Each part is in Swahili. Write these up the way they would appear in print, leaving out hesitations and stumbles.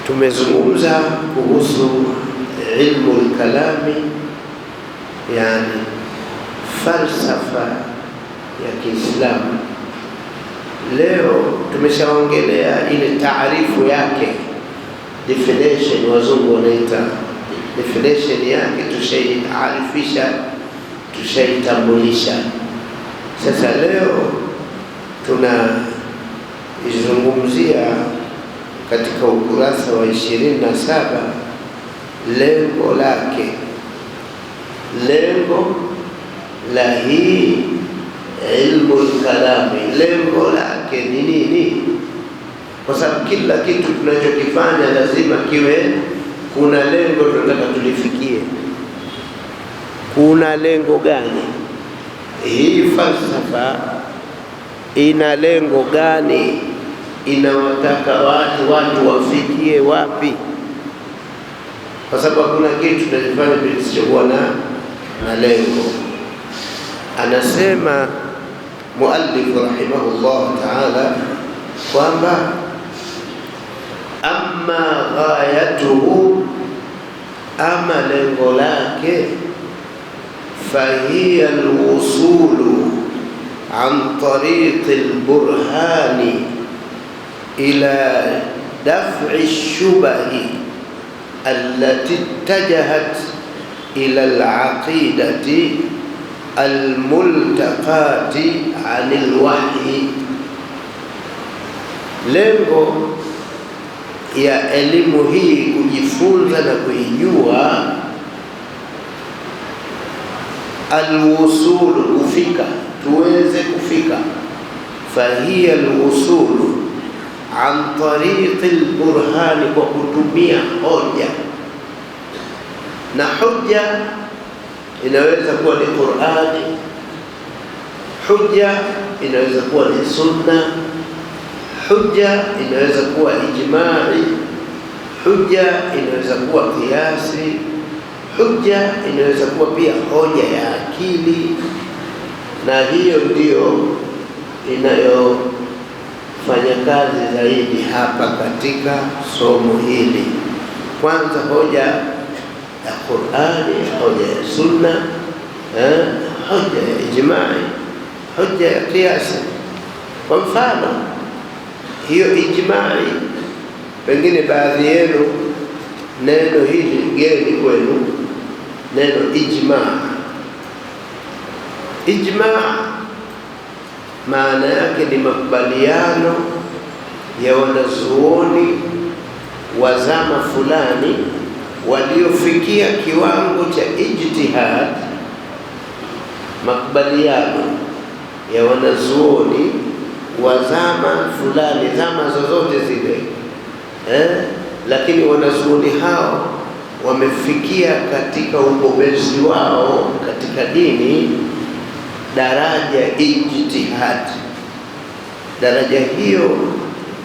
Tumezungumza kuhusu ilmu al-kalami, yani falsafa ya Kiislamu. Leo tumeshaongelea ile taarifu yake, definition, wazungu wanaita definition yake, tushaiarifisha, tushaitambulisha. Sasa leo tunaizungumzia katika ukurasa wa 27 lengo lake. Lengo la hii ilmu al-kalami, lengo lake ni nini? Kwa sababu kila kitu tunachokifanya lazima kiwe kuna lengo tunataka tulifikie. Kuna lengo gani? Hii falsafa ina lengo gani? Inawataka watu wafikie wapi? Kwa sababu kuna kitu tunafanya kisichokuwa na lengo. Anasema muallif rahimahullah ta'ala kwamba amma ghayatuhu, ama lengo lake, fahiya alwusulu an tariqi alburhani ila daf'i shubahi allati ittajahat ila alaqidati almultaqati anil wahyi. Lengo ya elimu hii kujifunza na kuijua, alwusulu, kufika, tuweze kufika, fahiya alwusulu an tariqi alburhani, kwa kutumia hoja. Na hoja inaweza kuwa ni Qur'ani, hoja inaweza kuwa ni sunna, hoja inaweza kuwa ijma'i, hoja inaweza kuwa kiasi, hoja inaweza kuwa pia hoja ya akili. Na hiyo ndiyo inayofanya kazi zaidi hapa katika somo hili. Kwanza hoja ya Qur'ani, hoja ya sunna, hoja ya ijma'i, hoja ya kiasi. Kwa mfano, hiyo ijma'i, pengine baadhi yenu neno hili geni kwenu, neno ijma'. Ijma' maana yake ni makubaliano ya wanazuoni wa zama fulani waliofikia kiwango cha ijtihad, makubaliano ya wanazuoni wa zama fulani, zama zozote zile, lakini wanazuoni hao wamefikia katika ubobezi wao katika dini daraja ijtihad. Daraja hiyo,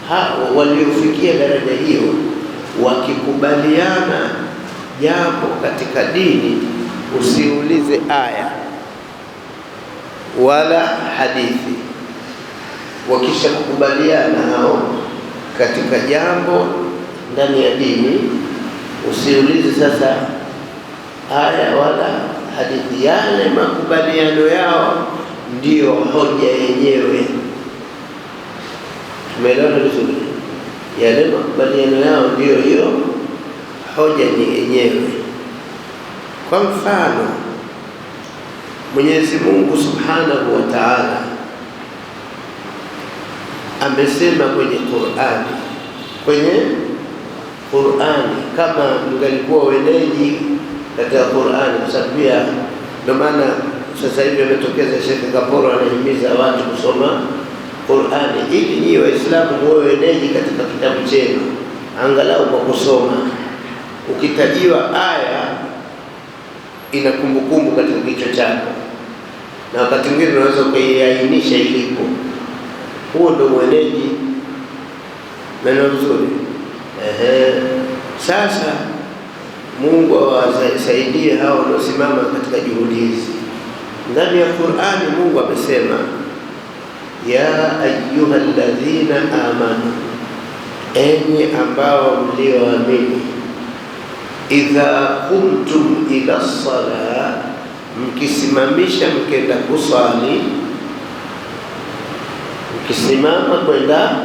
hao waliofikia daraja hiyo wakikubaliana jambo katika dini, usiulize aya wala hadithi. Wakisha kukubaliana hao katika jambo ndani ya dini, usiulize sasa aya wala hadithi. Yale makubaliano yao ndiyo hoja yenyewe. Tumeelewana vizuri? Yale makubaliano yao ndiyo hiyo hoja ni yenyewe. Kwa mfano, Mwenyezi Mungu Subhanahu wa Ta'ala amesema kwenye Qur'ani, kama mngalikuwa wenyeji katika Qur'ani, kwa sababu pia ndio maana sasa hivi ametokeza Sheikh Kaporo anahimiza watu kusoma Qur'ani ili nyinyi Waislamu muwe wenyeji katika kitabu chenu, angalau kwa kusoma. Ukitajiwa aya ina kumbukumbu katika kichwa chako, na wakati mwingine unaweza kuiainisha ilipo. Huo ndio mwenyeji. Neno vizuri. Sasa Mungu awasaidie hao wanaosimama katika juhudi hizi. Ndani ya Qur'ani Mungu amesema, ya ayyuhalladhina amanu, enyi ambao mlioamini, idha qumtum ila sala, mkisimamisha mkenda kusali, mkisimama kwenda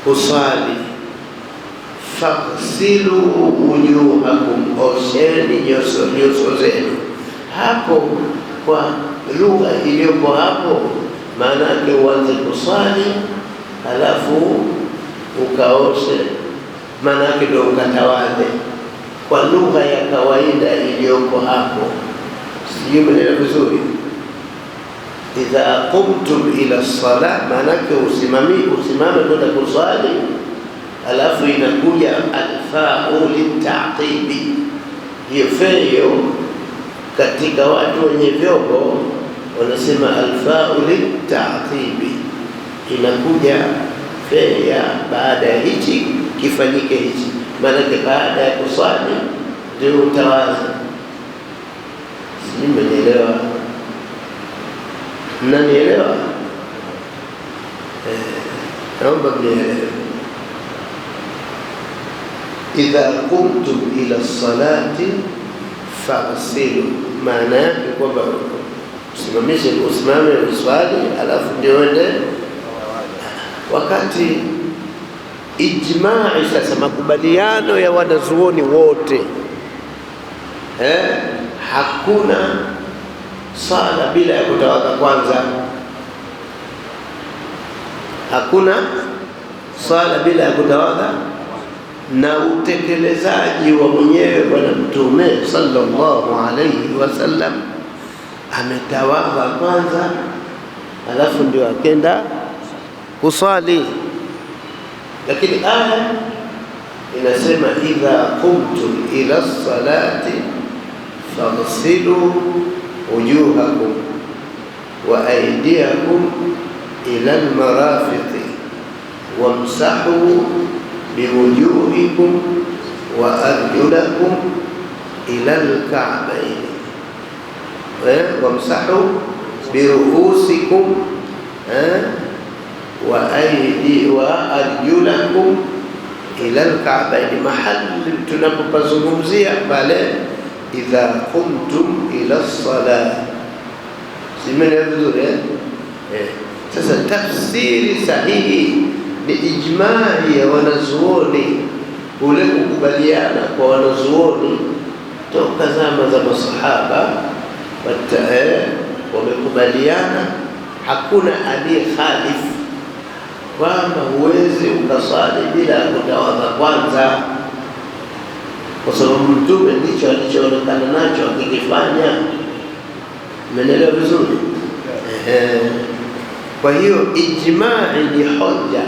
kusali, faghsilu wujuhakum, osheni nyuso zenu. Hapo kwa lugha iliyopo hapo, maana yake uanze kusali halafu ukaoshe, maana yake ndio ukatawadhe kwa lugha ya kawaida iliyoko hapo. Sijui mnaelewa vizuri. Idha qumtum ila sala, maana yake usimame kwenda kusali, alafu inakuja alfa'u litaqibi. Hiyo feyo katika watu wenye vyombo wanasema alfa'u litaqibi, inakuja feya baada ya hichi kifanyike hichi, maana baada ya kusali ndio utawaza. Sijui mnaelewa? Mnanielewa? Naomba mnielewe. Idha qumtum ila salati faghsilu, maana yake kwamba usimame uswali alafu ndio ende. Wakati ijma'i sasa, makubaliano ya wanazuoni wote, hakuna sala bila ya kutawadha kwanza, hakuna sala bila ya kutawadha, na utekelezaji wa mwenyewe Bwana Mtume sallallahu alayhi wasallam ametawadha kwanza alafu ndio akenda kusali. Lakini aya inasema idha qumtum ila salati faghsilu wujuhakum wa aydiyakum ila almarafiqi wamsahu biwujuhikum wa arjulakum ila alka'bayn wamsahu biruusikum wa arjulakum ila alka'bayn. Mahali tunapopazungumzia pale idha qumtum ila salat, simeni vizuri. Sasa tafsiri sahihi ni ijma'i ya wanazuoni, ule kukubaliana kwa wanazuoni toka zama za masahaba, wamekubaliana, hakuna aliye khalifu kwamba huwezi ukasali bila kutawadha kwanza, kwa sababu Mtume ndicho alichoonekana nacho akikifanya. Umeelewa vizuri? Kwa hiyo ijma'i ni hoja,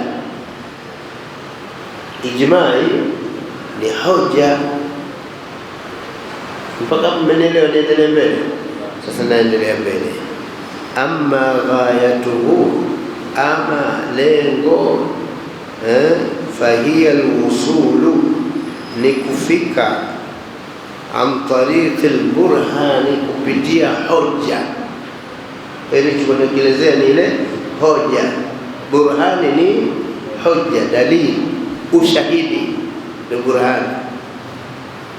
ijma'i ni hoja. Mpaka mmeelewa? Niendelee mbele? Sasa naendelea mbele. Amma ghayatuhu, ama lengo, fahiya alwusulu, ni kufika, an tariqi alburhani, kupitia hoja. Ili tunaelezea ni ile hoja. Burhani ni hoja, dalili, ushahidi ni burhani.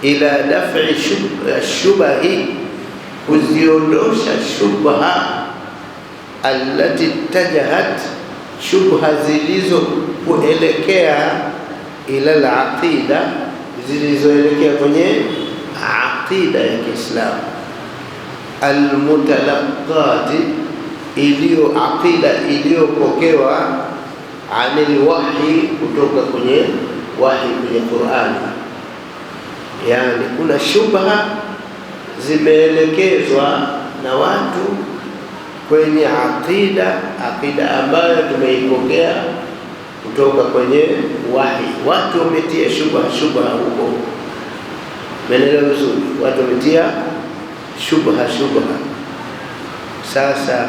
Ila daf'i shubahi, kuziondosha shubha, allati tajahat, shubha zilizo kuelekea, ila al-aqida, zilizoelekea kwenye aqida ya Kiislamu, almutalaqati, iliyo aqida iliyopokewa, anil wahyi, kutoka kwenye wahyi, kwenye Qur'ani. Yani kuna shubha zimeelekezwa na watu kwenye aqida ambayo tumeipokea kutoka kwenye wahyi. Watu wametia shubha huko. Menelewa vizuri? Watu wametia shubha. Sasa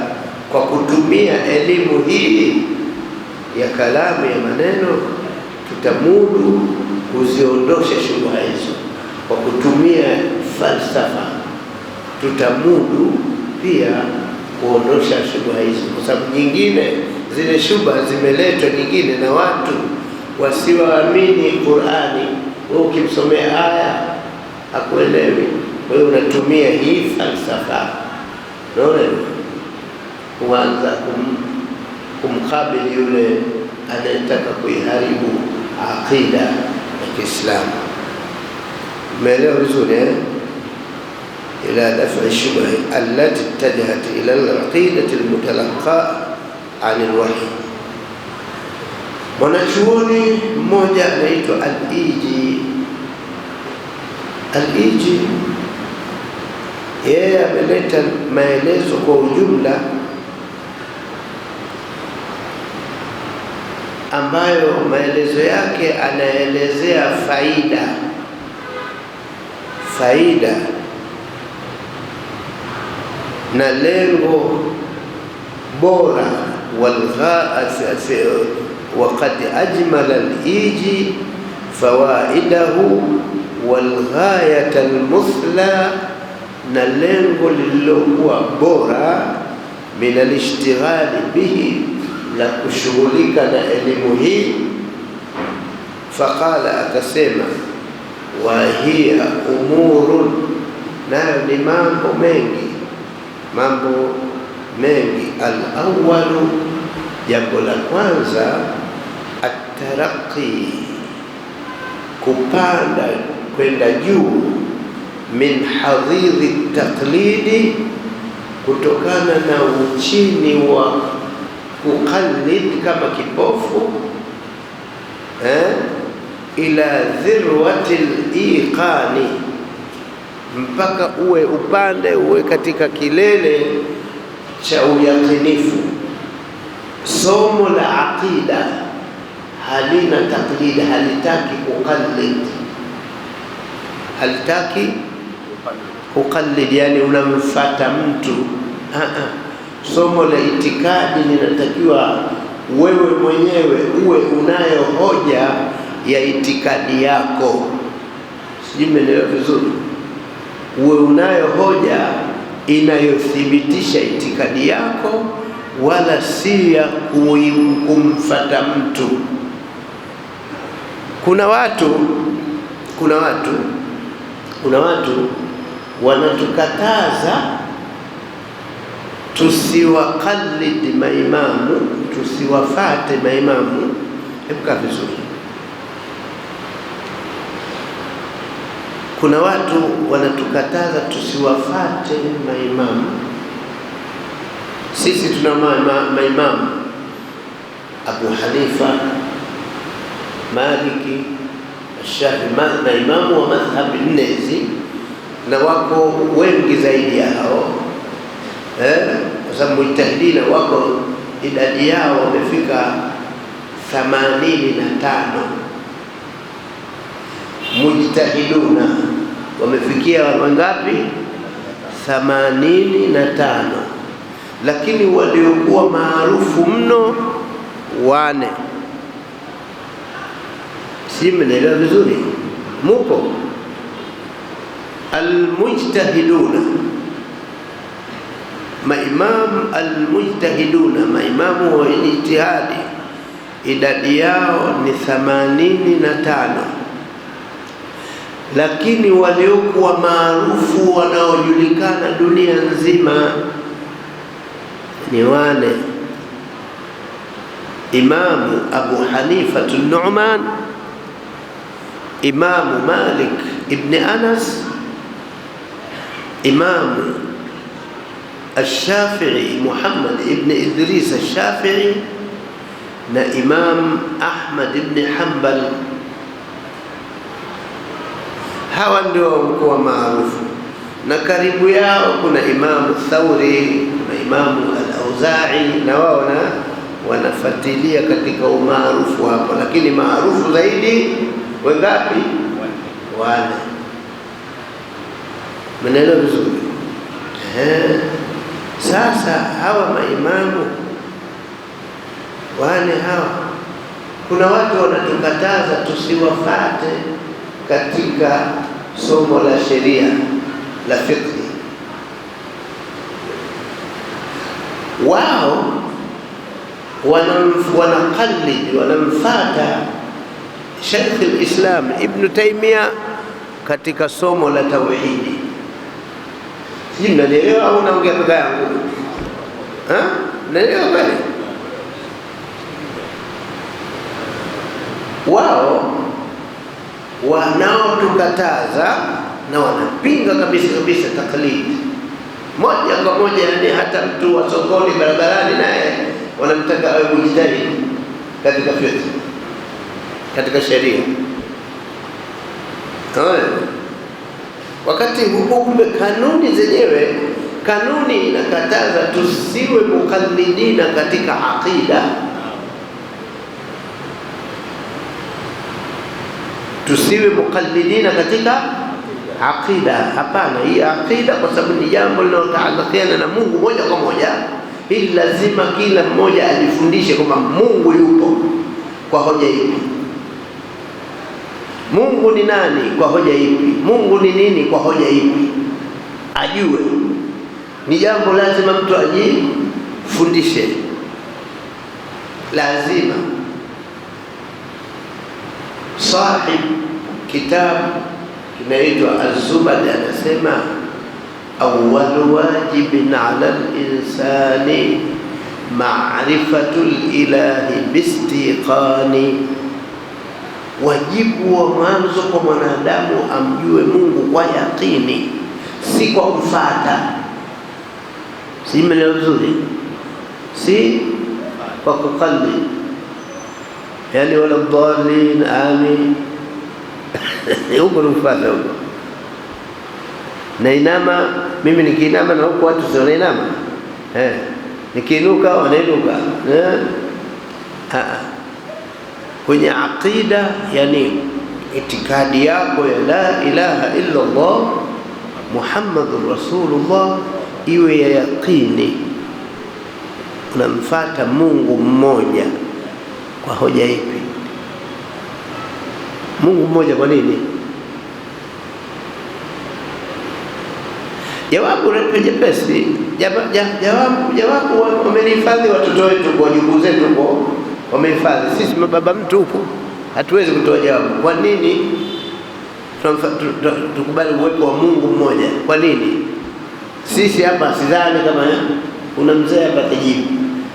kwa kutumia elimu hii ya kalamu ya maneno, tutamudu kuziondosha shubha hizo. Kwa kutumia falsafa tutamudu pia kuondosha shubha hizo, kwa sababu nyingine, zile shubha zimeletwa nyingine na watu wasiwaamini Qur'ani. Wewe ukimsomea aya hakuelewi, kwa hiyo unatumia hii falsafa, unaona, kuanza kumkabili yule anayetaka kuiharibu aqida ya Kiislamu. Umeelewa vizuri eh? Ila daf'i shubha allati ittajahat ila al-aqidati al-mutalaqqa 'an al-wahy. Mwanachuoni mmoja anaitwa Al-Iji, yeye ameleta maelezo kwa ujumla ambayo maelezo yake anaelezea faida na lengo bora وقد أجمل الإيجي فوائده والغاية المثلى نلنغو للغو بورا من الاشتغال به لكشغلك نعلمه. فقال أكسيما وهي أمور نعني mambo mengi. Al-awwalu, jambo la kwanza, at-taraqi, kupanda kwenda juu, min hadhiri taqlidi, kutokana na uchini wa kuqallid kama kipofu, ila dhirwati al-iqani, mpaka uwe katika kilele cha uyakinifu. Somo la aqida halina taqlid, halitaki kuqallid, yani unamfuata mtu. Somo la itikadi linatakiwa wewe mwenyewe uwe unayo hoja ya itikadi yako. Sijui mmeelewa vizuri? Uwe unayo hoja inayothibitisha itikadi yako, wala si ya kumfuata mtu. Kuna watu wanatukataza tusiwaqallid maimamu, tusiwafate maimamu. Hebu kaa vizuri. Kuna watu wanatukataza tusiwafate maimamu. Sisi tuna maimamu Abu Hanifa, Maliki, Shafi, maimamu wa madhhabi nne hizi, na wako wengi zaidi ya hao, kwa sababu mujtahidina wako, idadi yao wamefika 85. Mujtahiduna wamefikia wangapi? 85. Lakini waliokuwa maarufu mno 4. Si mnaelewa vizuri? Mupo almujtahiduna, maimamu wa ijtihadi, idadi yao ni 85. Lakini waliokuwa maarufu wanaojulikana dunia nzima ni 4. Imamu Abu Hanifa an-Nu'man, Imamu Malik ibn Anas, Imamu Ash-Shafi'i Muhammad ibn Idris Ash-Shafi'i, na Imam Ahmad ibn Hanbal. Hawa ndio walikuwa maarufu, na karibu yao kuna Imamu Thawri, kuna Imamu Al-Auza'i, na wao wanafuatilia katika umaarufu hapo. Lakini maarufu zaidi wangapi? 4. Mnaelewa vizuri? Sasa hawa maimamu 4 hawa, kuna watu wanatukataza tusiwafate katika somo la sheria la fiqh. Wao wanamfata Sheikh al-Islam Ibn Taymiyyah katika somo la tauhidi. Sijui mnanielewa au naongea peke yangu? Mnanielewa kweli? Wao wanaotukataza na wanapinga kabisa taklidi moja kwa moja, yani hata mtu wa sokoni barabarani naye wanamtaka awe mujtahid katika fiqh, katika sheria. Wakati hukumu kanuni zenyewe, kanuni inakataza tusiwe mukallidina katika aqida, tusiwe mukallidina katika aqida. Hapana, hii aqida kwa sababu ni jambo linalotaalakiana na Mungu moja kwa moja. Hili lazima kila mmoja ajifundishe kwamba Mungu yupo kwa hoja ipi, Mungu ni nani kwa hoja ipi, Mungu ni nini kwa hoja ipi, ajue. Ni jambo lazima mtu ajifundishe, lazima. Sahib kitabu kinaitwa Az-Zubad anasema awwalu wajibin ala al-insani ma'rifatul ilahi bistiqani, wajibu wa mwanzo kwa mwanadamu amjue Mungu kwa yaqini, si kwa kufuata. Si mnaelewa vizuri? Si kwa kukalli, yani wala dhalin amin huko nufata huko. Nainama mimi, nikiinama na huko watu sio nainama, nikiinuka wanainuka. Kwenye aqida, yani itikadi yako ya la ilaha illa Allah Muhammadur Rasulullah iwe ya yaqini, unamfuata Mungu mmoja kwa hoja ipi? Mungu mmoja kwa nini? Jawabu jepesi. Jawabu wamehifadhi watoto wetu, kwa wajukuu zetu, kwa wamehifadhi. Sisi mababa mtu huko hatuwezi kutoa jawabu. Kwa nini tukubali uwepo wa Mungu mmoja? Kwa nini? Sisi hapa sidhani kama kuna mzee hapa atajibu,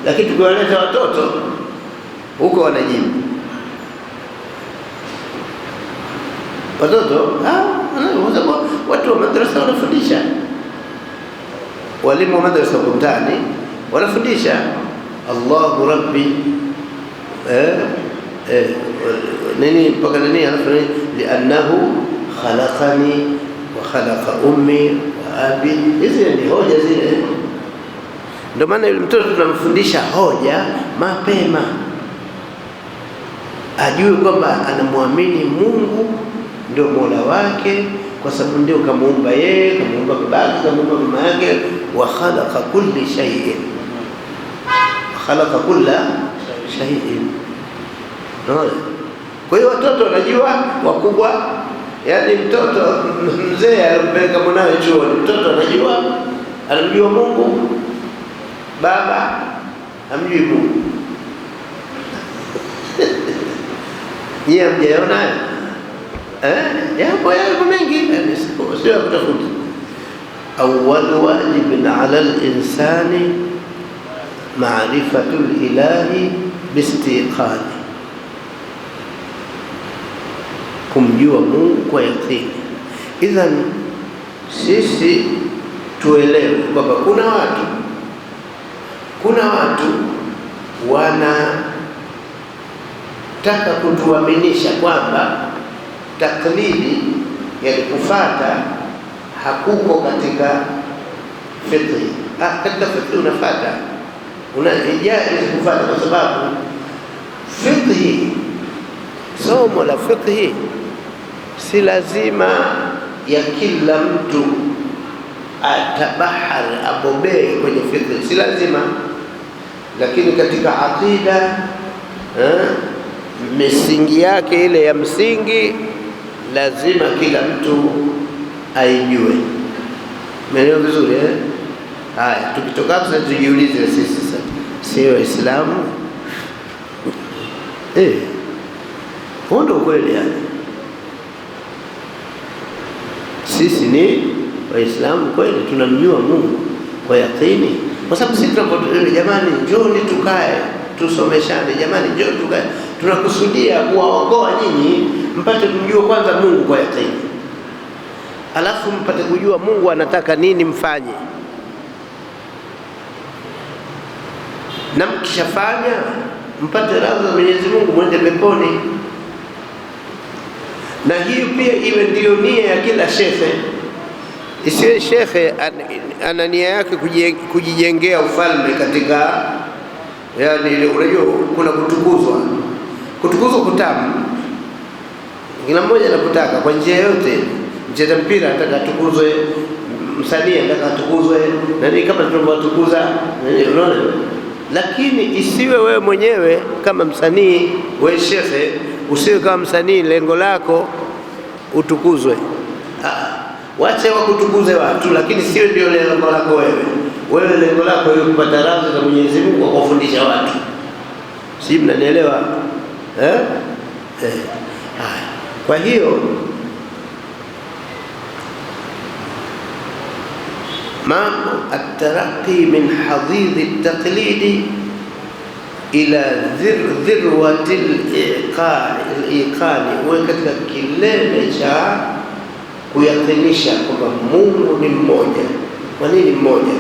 lakini tukiwaleta watoto huko wanajibu. Watoto watu wa madrasa wanafundisha, walimu wa madrasa kumtani wanafundisha Allahu Rabbi nini mpaka nini, alafu liannahu khalaqani wa khalaqa ummi wa abi. Hizi ni hoja zile. Ndio maana yule mtoto tunamfundisha hoja mapema, ajue kwamba anamwamini Mungu ndio Mola wake, kwa sababu ndio kamuumba yeye, kamuumba babake, kamuumba mama yake. Wa khalaqa kulli shay'in, khalaqa kulla shay'in. Kwa hiyo watoto wanajua, wakubwa, yani mtoto mzee alimpeleka mwanawe chuo, mtoto anamjua Mungu, baba hamjui Mungu. Yeye hamjaona yapo mengi, sio ya kutafuta. Awwal wajibin ala al-insani ma'rifatul ilahi bistiqani, kumjua Mungu kwa yaqini. Idhan sisi tuelewe kwamba kuna watu wanataka kutuaminisha kwamba taklidi, yani kufuata, hakuko katika fiqh. Katika fiqh unafuata, unajaiz kufuata, kwa sababu fiqh, somo la fiqh si lazima ya kila mtu atabahar abobee kwenye fiqh, si lazima. Lakini katika aqida, misingi yake ile ya msingi lazima kila mtu aijue. Umeelewa vizuri eh? Haya, tukitoka hapo sasa tujiulize sisi sasa, si Waislamu Huo ndio kweli. Yani sisi ni Waislamu kweli, tunamjua Mungu kwa yakini, kwa sababu sisi tunapotoa, jamani njoni tukae tusomeshane, jamani njoni tukae, tunakusudia kuwaokoa nyinyi mpate kumjua kwanza Mungu kwa yakini, alafu mpate kujua Mungu anataka nini mfanye, na mkishafanya mpate radhi za Mwenyezi Mungu, mwende peponi. Na hiyo pia iwe ndio nia ya kila shekhe. Isiwe shekhe ana nia yake kujijengea ufalme katika, yani unajua kuna kutukuzwa kutamu, kila mmoja anakutaka kwa njia yote. Mcheza mpira anataka atukuzwe, msanii anataka atukuzwe, na ni kama tunavyowatukuza, unaona. Lakini isiwe wewe mwenyewe kama msanii, wewe shekhe usiwe kama msanii lengo lako utukuzwe. Wache wakutukuze watu, lakini sio ndio lengo lako wewe. Wewe lengo lako ni kupata radhi za Mwenyezi Mungu kwa kufundisha watu. Si mnanielewa? Kwa hiyo mambo at-taraqi min hadidh at-taqlidi ila dhirwati al-iqani, wewe katika kilele cha kuyakinisha kwamba Mungu ni mmoja. Kwa nini mmoja?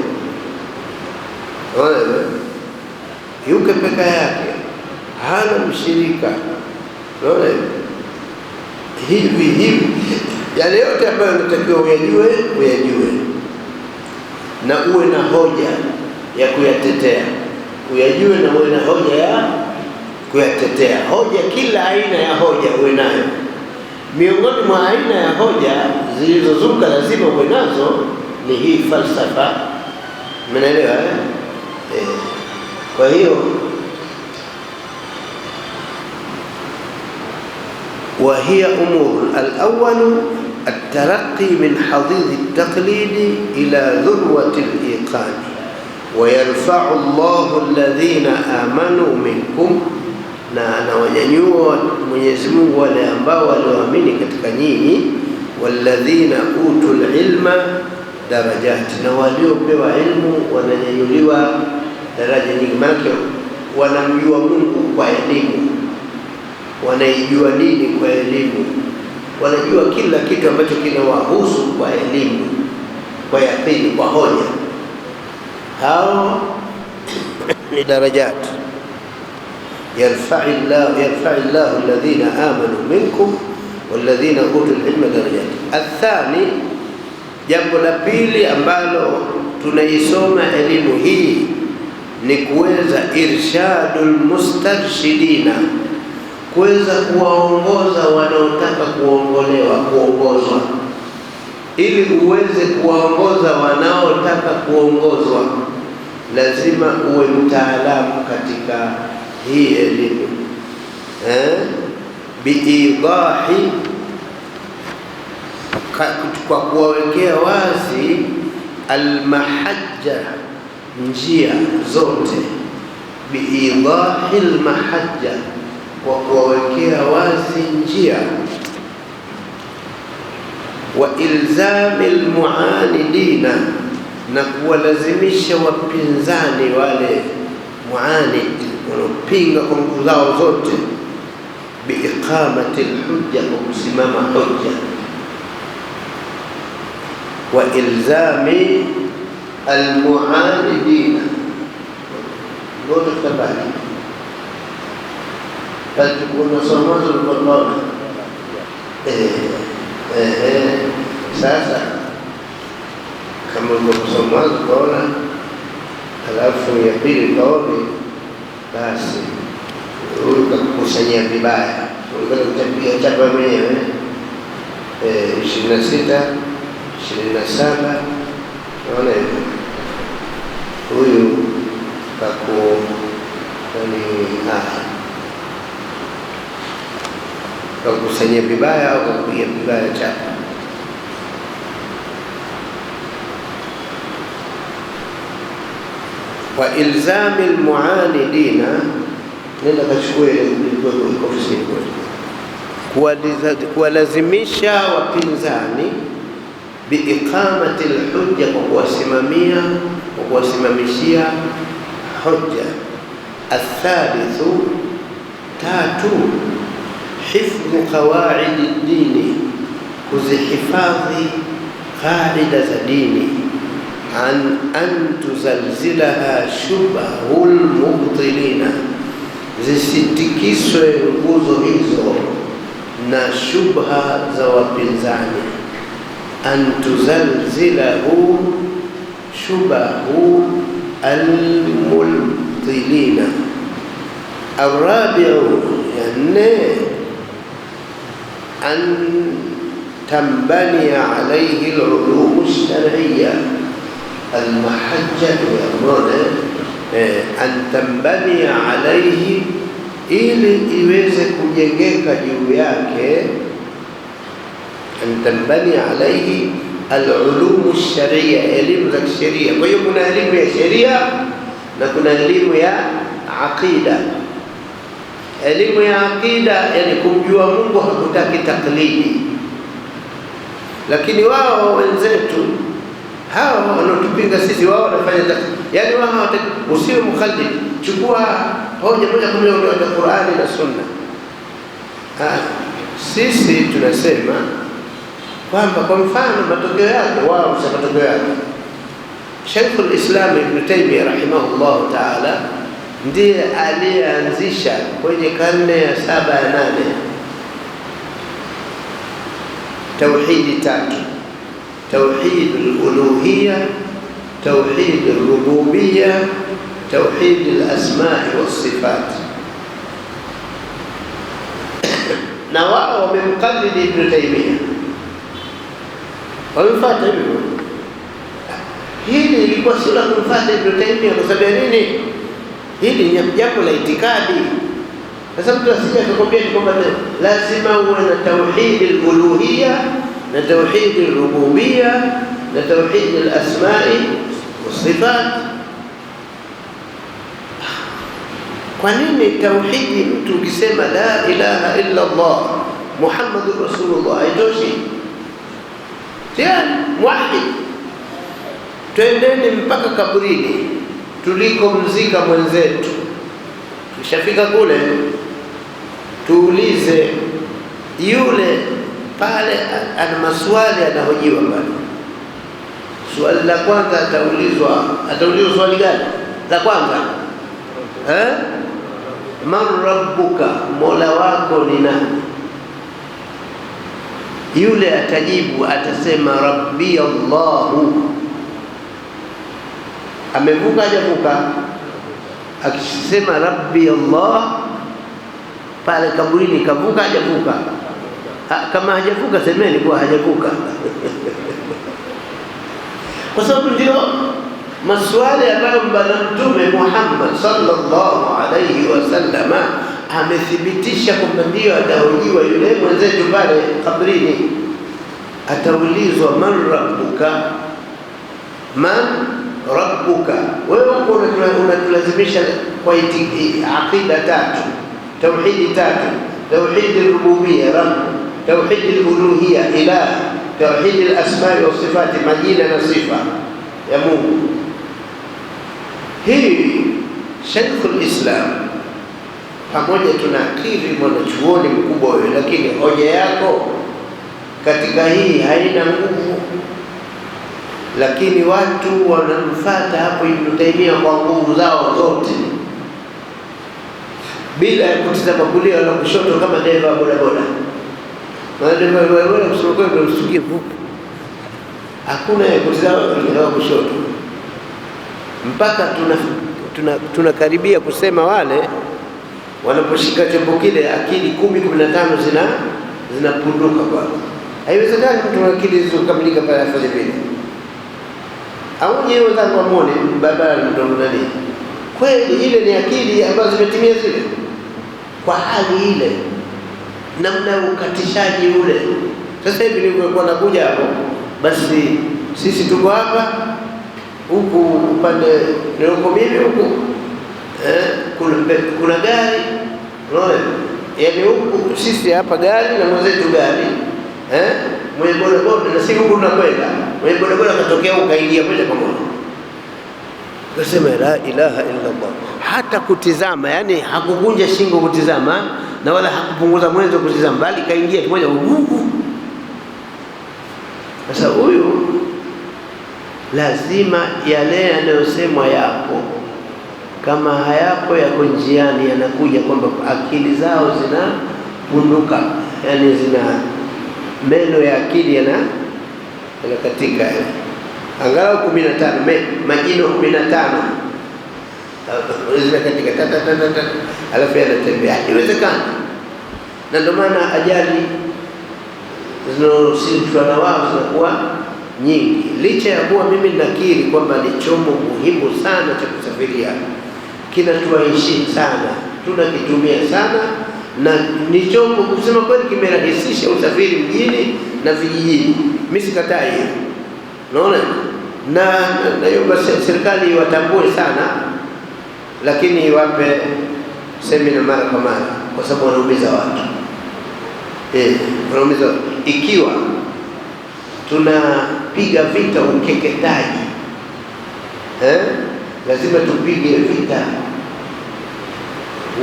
Yuko peke yake, hana mshirika. Hivi yale yote ambayo unatakiwa uyajue na uwe na hoja ya kuyatetea, uyajue na uwe na hoja ya kuyatetea. Hoja, kila aina ya hoja uwe nayo. Miongoni mwa aina ya hoja zilizozuka lazima uwe nazo ni hii falsafa. Mnaelewa? Kwa hiyo وهي أمور. الأول الترقي من حضيض التقليد إلى ذروة الإيقان، ويرفع الله الذين آمنوا منكم، na anawanyanyua Mwenyezi Mungu wale ambao walioamini katika nyinyi, walladhina utul ilma darajati, na waliopewa ilmu wananyanyuliwa daraja nyingi. Maana wanamjua Mungu kwa elimu, wanaijua dini kwa elimu, wanajua kila kitu ambacho kinawahusu kwa elimu, kwa yakini, kwa hoja. Hao ni darajati. يرفع الله الذين آمنوا منكم والذين أوتوا العلم درجات. الثاني, jambo la pili ambalo tunaisoma elimu hii ni kuweza irshadul mustarshidina, kuweza kuwaongoza wanaotaka kuongozwa. Ili uweze kuwaongoza wanaotaka kuongozwa, lazima uwe mtaalamu katika hii elimu. Biidahi, kwa kuwawekea wazi, almahajja, njia zote. Biidahi almahajja, kwa kuwawekea wazi njia. Wa ilzami almuanidina, na kuwalazimisha wapinzani wale muanid, wanapinga kwa nguvu zao zote. Biiqamati alhujja, kwa kusimama hujja. Wa ilzami almuanidina, ngoja tabaki kuna somazo kwa sasa kama somazo kwa alafu ya pili kaoni, basi huyu kakusanyia vibaya, ulikutapia chapa mwenyewe 26 27, naona hivyo. Huyu kakusanyia vibaya au kakupiga vibaya chapa. Wa ilzami almuanidina, nenda kachukue ile ofisini kwetu. kuwalazimisha wapinzani biiqamati alhujja, kwa kuwasimamishia hujja. Athalithu, tatu, hifdhu qawaidi dini, kuzihifadhi qaida za dini, an tuzalzilaha shubahul mubtilina, zisitikiswe nguzo hizo na shubha za wapinzani. An tuzalzilahu shubahu almubtilina. Arabiu, yani an tambani alayhi alulum alshar'iyya almahajja, an tambani alayhi, ili iweze kujengeka juu yake. An tambani alayhi alulum alshar'iyya, elimu za kisheria. Kwa hiyo kuna elimu ya sheria na kuna elimu ya aqida. Elimu ya aqida, yani kumjua Mungu, hakutaki taklidi. Lakini wao wenzetu hao wanaotupinga sisi, wao wanafanya yani wao usiwe mukallid, chukua hoja moja kwa moja kutoka Qur'ani na Sunna. Sisi tunasema kwamba kwa mfano matokeo yake, wao sasa matokeo yake, Sheikh al-Islam Ibn Taymiyyah rahimahullah ta'ala ndiye aliyeanzisha kwenye karne ya 7 ya 8 tauhidi tatu: tauhid al-uluhiyya, tauhid al-rububiyya, tauhid al-asma' was-sifat. Na wao wamemqallidi Ibn Taymiyyah, wamefuata hivyo. Hili ilikuwa si la kumfuata Ibn Taymiyyah kwa sababu nini? Hili ni jambo la itikadi. Sasa mtu asije akakwambia kwamba lazima uwe na tauhid al-uluhiyya na tauhid al-rububiyya na tauhid al-asma'i was-sifat. Kwa nini tauhidi? Mtu ukisema la ilaha illa Allah Muhammadur Rasulullah haitoshi? Tayari muwahhid. Twendeni mpaka kaburini tulikomzika mwenzetu, kishafika kule tuulize yule pale, ana maswali anahojiwa pale. Swali la kwanza ataulizwa swali gani? La kwanza, man rabbuka, mola wako ni nani? Yule atajibu, atasema rabbi Allahu. Amevuka hajavuka? Akisema rabbi Allah pale kaburini, kavuka hajavuka? Kama hajavuka semeni kwa hajavuka. Kwa sababu ndio maswali ambayo Bwana Mtume Muhammad sallallahu alayhi wasallam amethibitisha kwamba ndio atahojiwa yule mwenzetu pale kaburini. Ataulizwa man rabbuka, man rabbuka. Wewe unatulazimisha kwa aqida tatu, tauhidi tatu: tauhid al-rububiyya rabb, tauhid al-uluhiyya ilah, tauhid al-asma' wa sifat, majina na sifa ya Mungu. Hii Sheikh al-Islam pamoja tunakiri mwanachuoni mkubwa wewe, lakini hoja yako katika hii haina nguvu. Lakini watu wanamfuata hapo Ibn Taymiyyah kwa nguvu zao zote, bila ya kutazama kulia wala kushoto, kama dereva bodaboda. Maana dereva kusema kweli usikie vupu, hakuna ya kutazama kulia wala kushoto, mpaka tunakaribia kusema wale wanaposhika chombo kile akili 10-15 zinapunduka kwanza. Haiwezekani mtu ana akili zilizokamilika pale afanye vile. Au nyewe zangu muone barabara ndio nani? Kweli ile ni akili ambazo zimetimia zile kwa hali ile, namna ukatishaji ule. Sasa hivi nilikuwa nakuja hapo, basi sisi tuko hapa, huku upande niko mimi huku, kuna gari, unaona yani huku sisi hapa gari na mwenzetu gari, mwenye bodaboda na sisi huku tunakwenda, mwenye bodaboda akatokea huko kaingia moja kwa moja, akasema la ilaha illa Allah. Hata kutizama, yani hakukunja shingo kutizama na wala hakupunguza mwenzo kutizama, bali kaingia moja huku. Sasa huyu lazima yale yanayosemwa yapo, kama hayapo yako njiani, yanakuja kwamba akili zao zinapunduka, yani zina meno ya akili yanakatika, angalau 15 majino 15 katika alafu yanatembea, haiwezekani. Na ndio maana ajali zinazohusishwa na wao zinakuwa nyingi, licha ya kuwa mimi nakiri kwamba ni chombo muhimu sana cha kusafiria, kinatuaishi sana, tunakitumia sana, na ni chombo kusema kweli kimerahisisha usafiri mjini na vijijini. Mimi sikatai, unaona, na naomba serikali watambue sana, lakini iwape semina mara kwa mara, kwa sababu wanaumiza watu. Wanaumiza. Ikiwa tunapiga vita ukeketaji, lazima tupige vita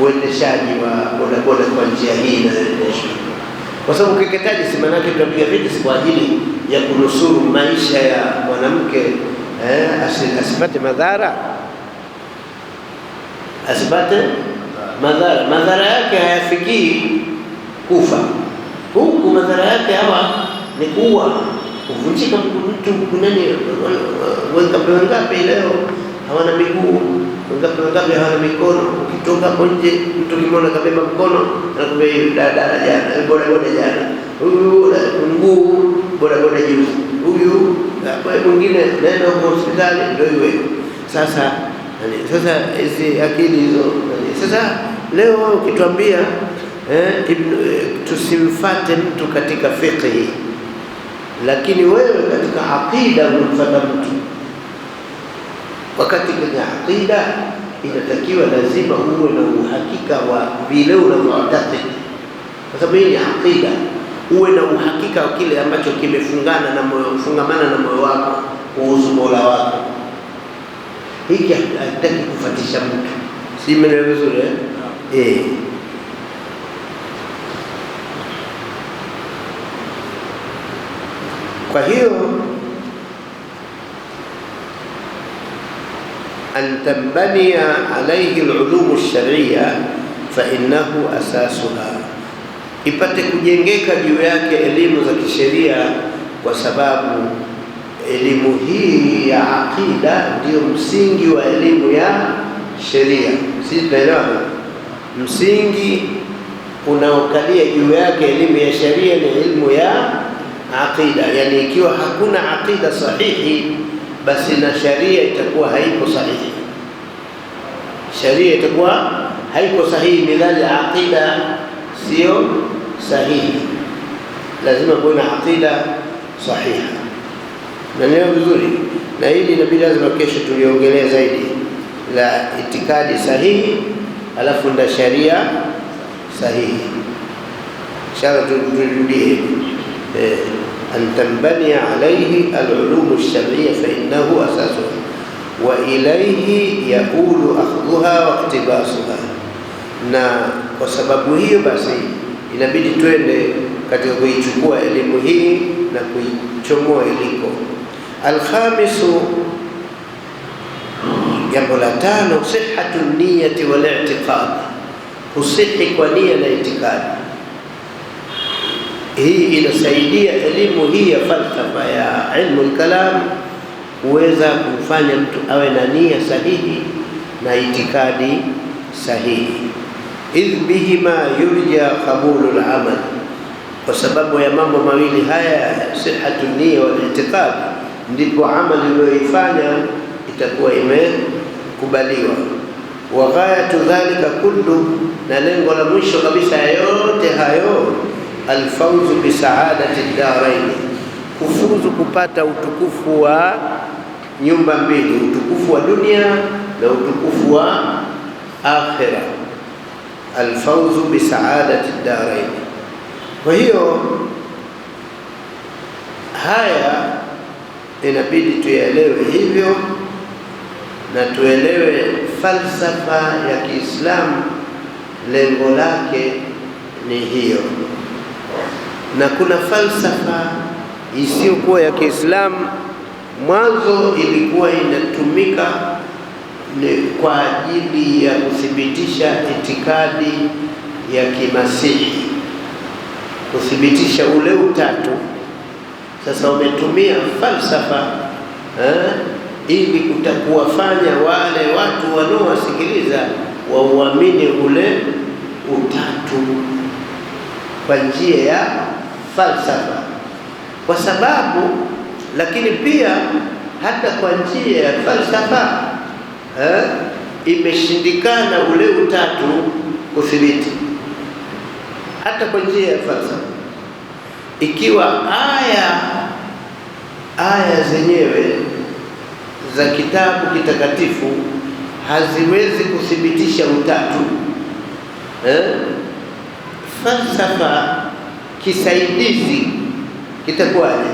uendeshaji wa bodaboda kwa njia hii inayoendeshwa, kwa sababu ukeketaji si maana yake tunapiga vita si kwa ajili ya kunusuru maisha ya mwanamke, asipate madhara, madhara yake hayafikii kufa. Huku madhara yake hawa ni kuua, kuvunjika mtu. Wengapi leo hawana miguu, wengapi hawana mikono. Ukitoka hapo nje, mtu kimona kabeba mkono, anakuambia dada jana, bodaboda jana, huyu mguu bodaboda juzi, huyu mwingine naenda kwa hospitali, ndio hiyo. Sasa hizi akili hizo, sasa leo ukituambia tusimfate mtu katika fiqh, lakini wewe katika aqida unamfuata mtu, wakati kwenye aqida inatakiwa lazima uwe na uhakika wa vile unavyotakidi, kwa sababu hii ni aqida. Uwe na uhakika wa kile ambacho kimefungamana na moyo wako kuhusu Mola wako. Hiki hataki kufatisha mtu, si mimi vizuri Kwa hiyo an tambaniya alayhi al-ulum ash-shar'iyya fa innahu asasuha, ipate kujengeka juu yake elimu za kisheria, kwa sababu elimu hii ya aqida ndio msingi wa elimu ya sheria. Sisi tunaelewa msingi unaokalia juu yake elimu ya sheria ni elimu ya aqida. Yani ikiwa hakuna aqida sahihi, basi na sharia itakuwa haiko sahihi. Sharia itakuwa haiko sahihi, midhali aqida sio sahihi. Lazima kuwe na aqida sahiha. Na leo vizuri, na hili inabidi lazima kesho tuliongelea zaidi la itikadi sahihi, alafu na sharia sahihi. Inshallah turudie أن تنبني عليه العلوم الشرعية فإنه أساسها وإليه يؤول أخذها واقتباسها. Na kwa sababu hiyo basi inabidi twende katika kuichukua elimu hii na kuichomoa iliko. Alkhamisu, jambo la tano, sihhatu niyati wal i'tiqad, kusihi kwa nia na itikadi. Hii inasaidia elimu hii ya falsafa ya ilmu al-kalam kuweza kumfanya mtu awe na nia sahihi na itikadi sahihi. Idh bihima yurja qabulu al-amal, kwa sababu ya mambo mawili haya, sihhatu nia wal i'tiqad, ndipo amali uliyoifanya itakuwa imekubaliwa. Wa ghayatu dhalika kullu, na lengo la mwisho kabisa yote hayo, alfawzu bi saadati ad-darain, kufuzu kupata utukufu wa nyumba mbili, utukufu wa dunia na utukufu wa akhira. alfawzu bisaadati darain. Kwa hiyo haya inabidi tuyaelewe hivyo, na tuelewe falsafa ya Kiislamu lengo lake ni hiyo. Na kuna falsafa isiyokuwa ya Kiislamu, mwanzo ilikuwa inatumika kwa ajili ya kuthibitisha itikadi ya Kimasihi, kuthibitisha ule utatu. Sasa wametumia falsafa ili kuwafanya wale watu wanaowasikiliza wauamini ule utatu kwa njia ya falsafa, kwa sababu lakini pia hata kwa njia ya falsafa imeshindikana ule utatu kuthibiti, hata kwa njia ya falsafa, ikiwa aya zenyewe za kitabu kitakatifu haziwezi kuthibitisha utatu. Falsafa kisaidizi kitakuwaje?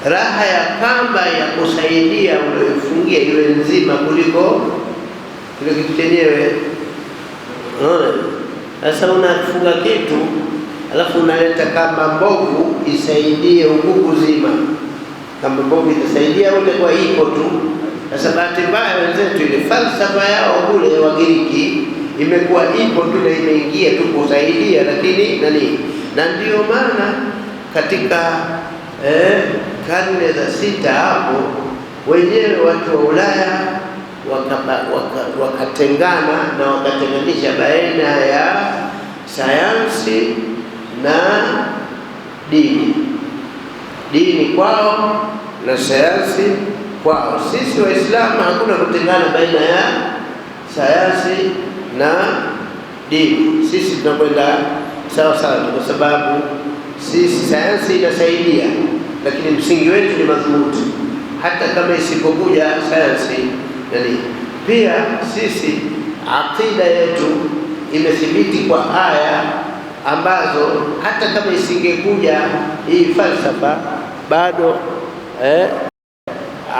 Raha ya kamba ya kusaidia uliofungia iwe nzima kuliko kitu chenyewe. Sasa unafunga kitu alafu unaleta kamba mbovu isaidie ukuku zima, kamba mbovu itasaidia ule kwa ipo tu. Sasa bahati mbaya wenzetu ile falsafa yao kule Wagiriki imekuwa ipo tu na imeingia tu kusaidia, lakini nani, na ndio maana katika karne za sita hapo wenyewe watu wa Ulaya wakatengana na wakatenganisha baina ya sayansi na dini, dini kwao na sayansi kwao. Sisi Waislamu hakuna kutengana baina ya sayansi na dini, sisi tunakwenda sawa sawa, kwa sababu sisi sayansi inasaidia, lakini msingi wetu ni madhubuti, hata kama isipokuja sayansi nani. Pia sisi akida yetu imethibiti kwa aya ambazo hata kama isingekuja hii falsafa bado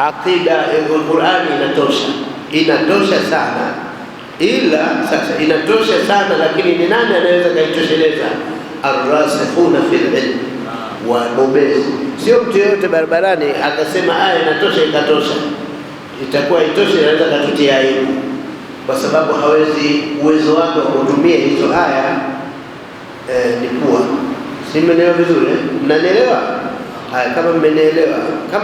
akida ya Qur'ani inatosha sana. Ila sasa inatosha sana, lakini ni nani anaweza kaitosheleza? Arrasikhuna fil ilm wa mubezi. Sio mtu yote barabarani akasema aya inatosha ikatosha, itakuwa itosha, anaweza katutia aibu, kwa sababu hawezi, uwezo wake wa kutumia hizo aya ni kuwa. Si mmenielewa vizuri? Mnanielewa? Haya, kama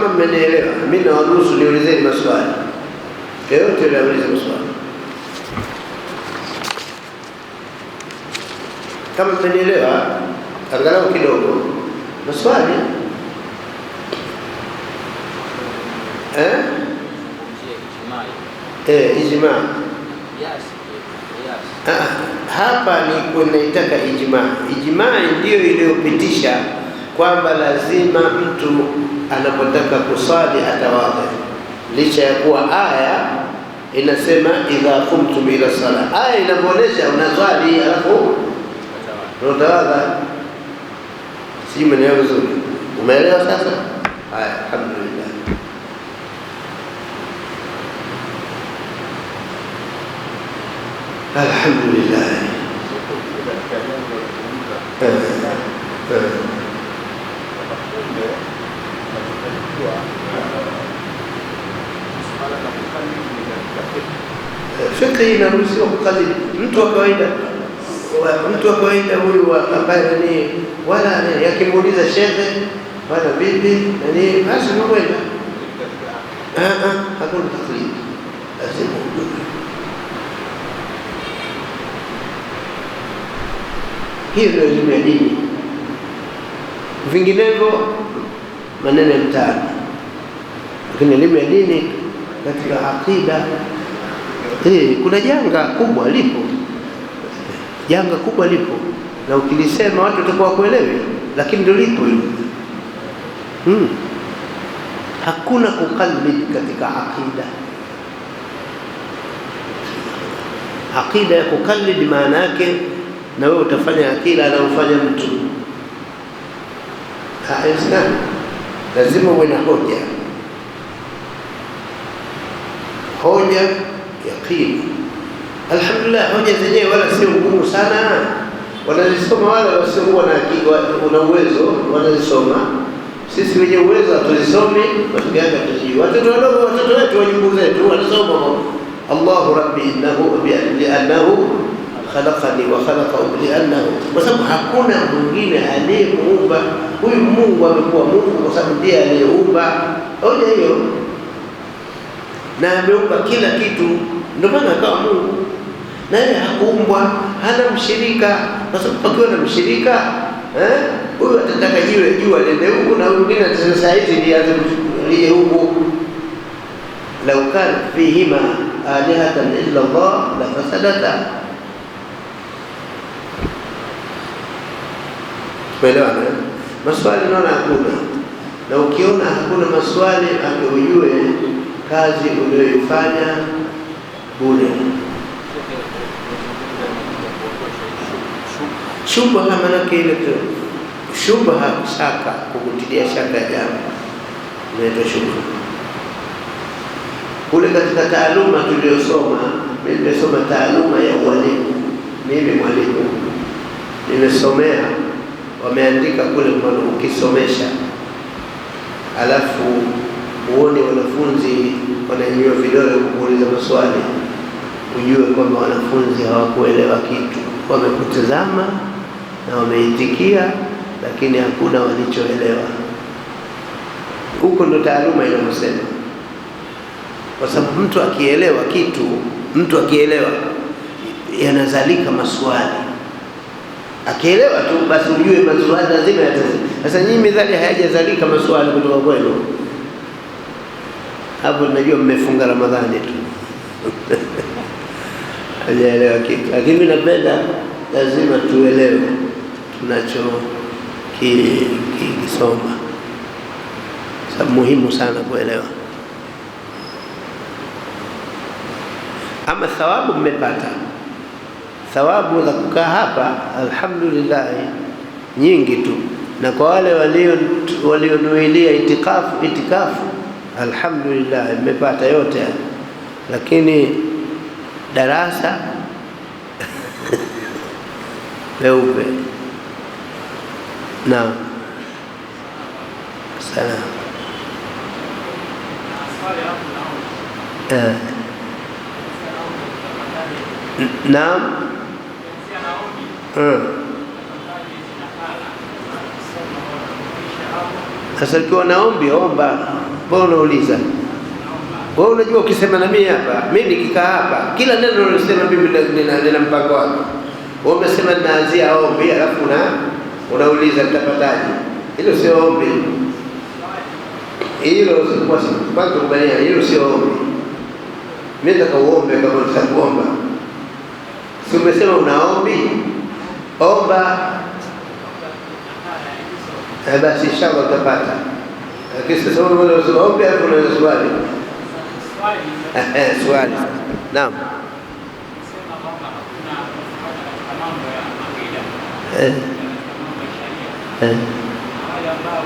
mmenielewa, mimi nawaruhusu niulizeni maswali yote, nauliza maswali kama mmenielewa angalau kidogo. Maswali ijma. Hapa ni kunaitaka ijma. Ijma ndio iliyopitisha kwamba lazima mtu anapotaka kusali atawadha, licha ya kuwa aya inasema idha qumtum ila sala. Aya inaonyesha unaswali alafu unatawadha. Si mwenyewe vizuri? Umeelewa sasa? Haya, alhamdulillah. Alhamdulillah. Fikri inaruhusiwa kukadiri. Mtu wa kawaida huyu ambaye ni wala yakimuuliza shekhe wala bibi nani, basi mwenda hakuna taklidi, lazima ujue. Hiyo ndio elimu ya dini, vinginevyo maneno ya mtaani. Lakini elimu ya dini katika akida, kuna janga kubwa lipo, na ukilisema watu watakuwa kuelewi, lakini ndio lipo hilo. Hakuna kukalid katika akida. Aqida ya kukallid maana yake na wewe utafanya akida anayofanya mtu. Haiwezekani, lazima uwe na hoja yaqini. Alhamdulillah, hoja zenyewe wala sio ngumu sana, wanazisoma wale wasiokuwa na akili, una uwezo wanazisoma. Sisi wenye uwezo hatuzisomi, matuganga tujui. Watoto wadogo, watoto wetu, wajukuu zetu wanasoma Allahu rabbi innahu li'annahu khalaqani wa khalaqahu li'annahu, kwa sababu hakuna mwingine aliyemuumba. Huyu Mungu amekuwa Mungu kwa sababu ndiye aliyeumba. Hoja hiyo, na ameumba kila kitu, ndio maana akawa Mungu. Na yeye hakuumbwa, hana mshirika, kwa sababu pakiwa na mshirika huyu atataka jua lende huku na mwingine atasema hizi lianze lije huku. Lau kana fihima alihatan illa Allah la fasadata. Tumeelewana? Maswali naona hakuna, na ukiona hakuna maswali ujue kazi uliyoifanya bure. Shubha maana ile tu, shubha shaka, kukutilia shaka ya jambo inaitwa shubha. Kule katika taaluma tuliyosoma, mimi nimesoma taaluma ya ualimu. Mimi mwalimu nimesomea, wameandika kule kwamba ukisomesha alafu uone wanafunzi wananyanyua vidole kuuliza maswali, ujue kwamba wanafunzi hawakuelewa kitu, wamekutazama na wameitikia, lakini hakuna walichoelewa. Huko ndo taaluma inamsema, kwa sababu mtu akielewa kitu, yanazalika maswali. Akielewa tu basi ujue maswali lazima yatazalika. Sasa nyinyi midhali hayajazalika maswali kutoka kwenu, hapo najua mmefunga Ramadhani tu. Hajaelewa kitu. Lakini mimi napenda lazima tuelewe tunacho kisoma, sababu muhimu sana kuelewa. Ama thawabu mmepata, thawabu za kukaa hapa alhamdulillah nyingi tu, na kwa wale walionuilia itikafu alhamdulillah mmepata yote. Lakini darasa leupe. Naam, salam. Naam. Sasa ukiwa naombi omba, mbona unauliza? Wewe unajua ukisema na mimi hapa, mimi nikikaa hapa, kila neno unalosema mimi nina mpango wako. Wewe umesema ninaanzia ombi, alafu unauliza nitapataje? Hilo sio ombi. Hilo kwanza kubania, hilo sio ombi. Mimi nataka uombe kama utakuomba. Si umesema unaombi? Omba. Basi inshallah utapata. Lakini sasa wewe unasema ombi alafu unauliza swali. Swali. Naam. Sema kwamba hakuna katika mambo ya akida. Wale ambao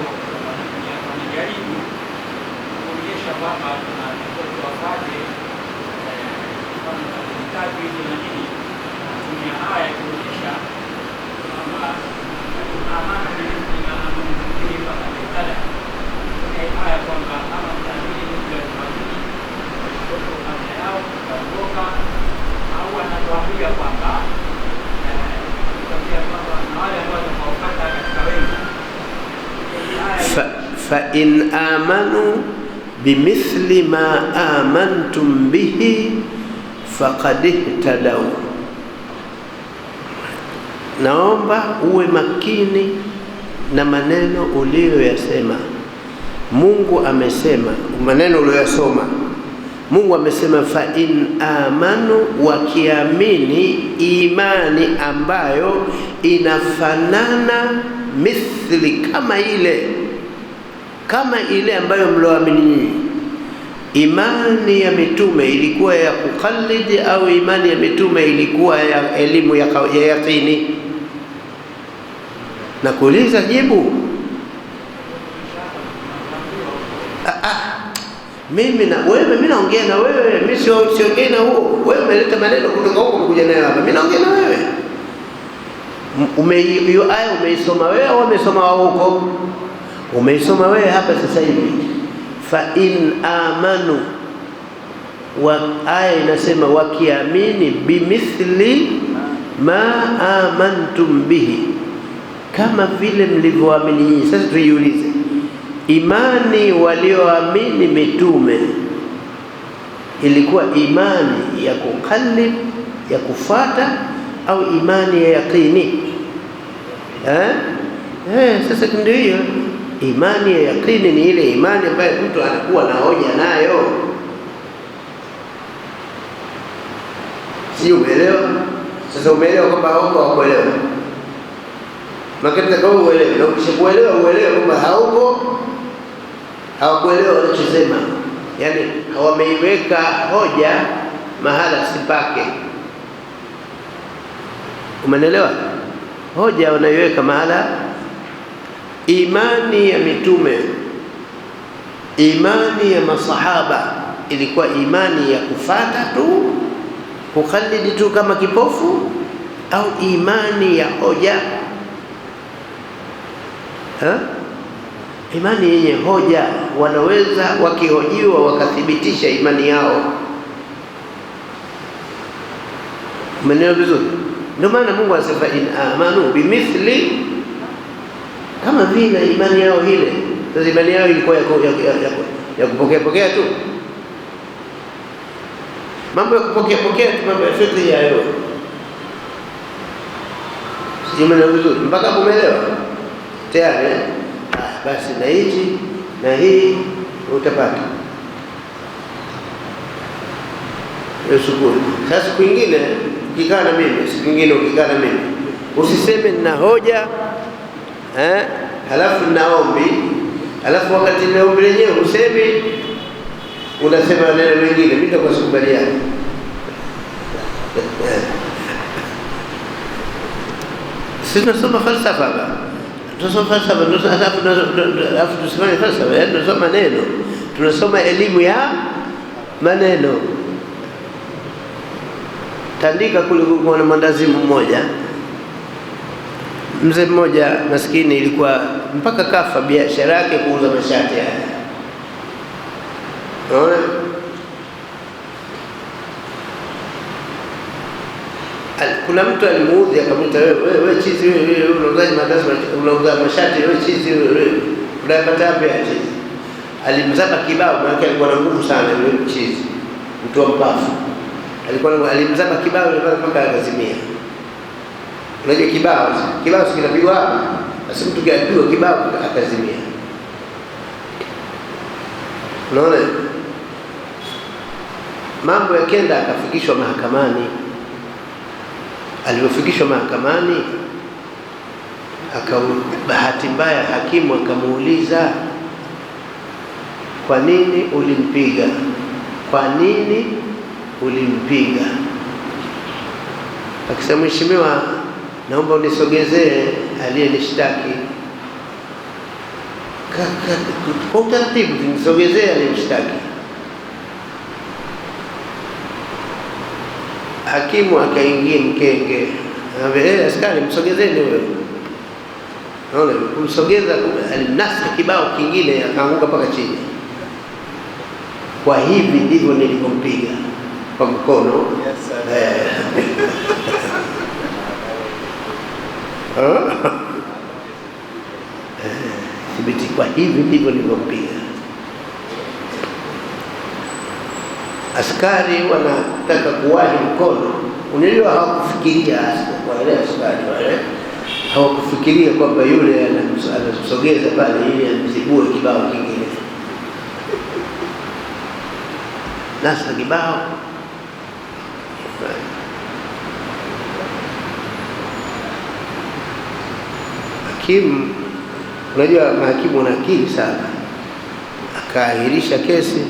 wanajaribu kuonyesha kwamba kuna mtoto wapate kama kitabu hicho na nini, tumia haya kuonyesha kwamba amana ni mpaka dekada. Haya kwamba kama mtandini mtu alimwamini mtoto kabla yao kaondoka, au anatuambia kwamba na wale ambao wanaopata katika wengi fa in amanu bimithli ma amantum bihi faqad ihtadaw. Naomba uwe makini na maneno uliyoyasema. Mungu amesema, maneno uliyoyasoma, Mungu amesema fa in amanu, wakiamini imani ambayo inafanana mithli, kama ile ambayo mloamini nyinyi. imani ya mitume ilikuwa ya kukalidi au imani ya mitume ilikuwa ya elimu ya yaqini? Na kuuliza jibu. Mimi na wewe, mimi naongea na wewe, mimi siongei na huo. Wewe umeleta maneno kutoka huko umekuja nayo hapa. Mimi naongea na wewe. Hiyo aya umeisoma wewe au umesoma wao huko? Umeisoma wewe hapa sasa hivi. Fa in amanu, wa aya inasema wakiamini bimithli ma amantum bihi, kama vile mlivyoamini nyinyi. Sasa tujiulize, imani walioamini mitume ilikuwa imani ya kukalib, ya kufata, au imani ya yaqini? Sasa ndio hiyo imani ya yaqini. Ni ile imani ambayo mtu anakuwa na hoja nayo. Si umeelewa? Sasa umeelewa kwamba hauko hakuelewa. Makati kama uelewe, na ukishakuelewa uelewe kwamba hauko hawakuelewa wanachosema. Yaani hawameiweka hoja mahala sipake. Umeelewa? Hoja wanaiweka mahala. Imani ya mitume, imani ya masahaba ilikuwa imani ya kufata tu, kukhalidi tu kama kipofu, au imani ya hoja? Imani yenye hoja, wanaweza wakihojiwa wakathibitisha imani yao. Umeelewa vizuri? Ndio maana Mungu anasema in amanu bimithli, kama vile imani yao ile. Sasa imani yao ilikuwa ya kupokea tu, mambo ya kupokea tu, mambo ya fikri hayo. Umeelewa vizuri mpaka umeelewa tayari? Basi na hichi na hii utapata shukuru. Sasa siku nyingine ukikaa na mimi, usiseme nina hoja halafu naombi, halafu wakati naombi lenyewe usemi, unasema neno lingine. Mimi nitakuwa sikubaliana. Sisi tunasoma falsafa hapa. Tunasoma falsafa, alafu tusimame falsafa, yaani tunasoma neno, tunasoma elimu ya maneno. Tandika kule kuna mwandazimu mmoja, mzee mmoja maskini, ilikuwa mpaka kafa biashara yake kuuza mashati haya. Unaona? Kuna mtu alimuudhi akamwita, wewe chizi, wewe unauza mashati, wewe chizi, unapata wapi ya chizi? Alimzaba kibao, maana alikuwa na nguvu sana yule chizi, mtu wa mpafu. Alimzaba kibao mpaka akazimia. Unajua kibao si kinapigwa hapa, basi mtu kiapigwa kibao akazimia. Unaona? Mambo yakenda, akafikishwa mahakamani. Alipofikishwa mahakamani, bahati mbaya hakimu akamuuliza, kwa nini ulimpiga? Kwa nini ulimpiga? Akisema, mheshimiwa, naomba unisogezee aliyenishtaki. Kwa utaratibu nisogezee aliyenishtaki. Hakimu akaingia mkenge, anambia askari, msogezeni huyo. Naona kumsogeza, alimnasa kibao kingine, akaanguka mpaka chini. Kwa hivi ndivyo nilipompiga kwa mkono. Thibiti, kwa hivi ndivyo nilipompiga. Askari wanataka kuwahi mkono, unajua hawakufikiria. Wale askari wale hawakufikiria kwamba yule anasogeza pale ili amzibue kibao kingine. Nasa kibao, hakimu, unajua mahakimu wana akili sana, akaahirisha kesi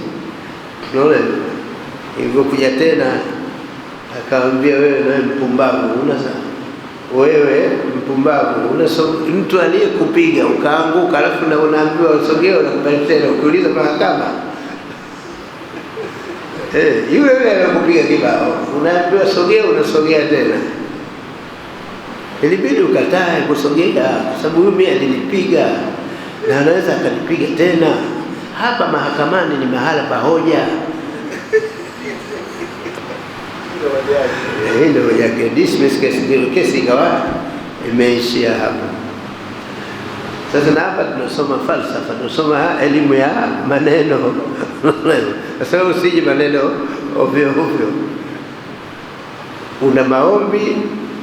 Unaona, ilivyokuja tena akamwambia, wewe na mpumbavu, wewe mpumbavu, mtu aliyekupiga ukaanguka, alafu na unaambiwa usogee, unakubali tena, ukiuliza mahakama yule anakupiga kibao, unaambiwa sogea, unasogea tena. Ilibidi ukatae kusogea kwa sababu huyu mimi alinipiga na anaweza akanipiga tena. Hapa mahakamani ni mahala pa hoja. Ndio yake dismiss kesi ikawa imeishia hapa. Sasa na hapa tunasoma falsafa, tunasoma elimu ya maneno. Sasa usije maneno ovyo ovyo. Una maombi